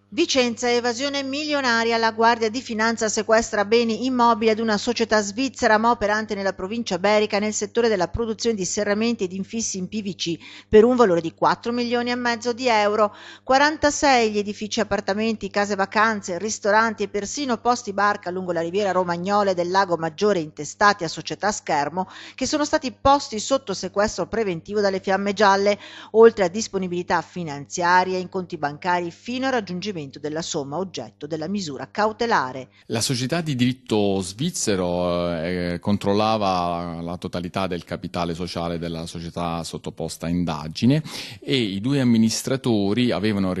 Vicenza, evasione milionaria, la Guardia di Finanza sequestra beni immobili ad una società svizzera ma operante nella provincia berica nel settore della produzione di serramenti ed infissi in PVC per un valore di 4 milioni e mezzo di euro. 46 gli edifici appartamenti, case vacanze, ristoranti e persino posti barca lungo la riviera romagnola e del Lago Maggiore intestati a società Schermo che sono stati posti sotto sequestro preventivo dalle Fiamme Gialle, oltre a disponibilità finanziarie in conti bancari fino al raggiungimento della somma oggetto della misura cautelare. La società di diritto svizzero controllava la totalità del capitale sociale della società sottoposta a indagine e i due amministratori avevano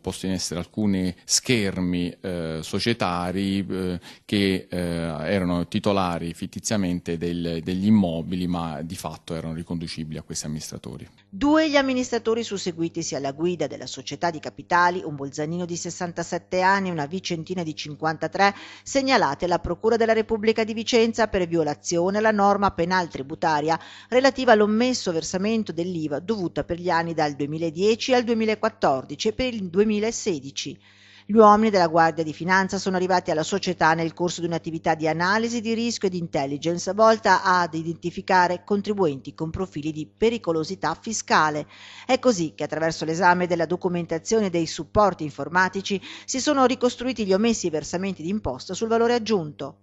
posto in essere alcuni schermi societari che erano titolari fittiziamente degli immobili, ma di fatto erano riconducibili a questi amministratori. Due gli amministratori susseguitisi alla guida della società di capitali, un bolzanino di 67 anni e una vicentina di 53, segnalate alla Procura della Repubblica di Vicenza per violazione alla norma penale tributaria relativa all'omesso versamento dell'IVA dovuta per gli anni dal 2010 al 2014 e per il 2016. Gli uomini della Guardia di Finanza sono arrivati alla società nel corso di un'attività di analisi di rischio e di intelligence volta ad identificare contribuenti con profili di pericolosità fiscale. È così che attraverso l'esame della documentazione e dei supporti informatici si sono ricostruiti gli omessi versamenti di imposta sul valore aggiunto.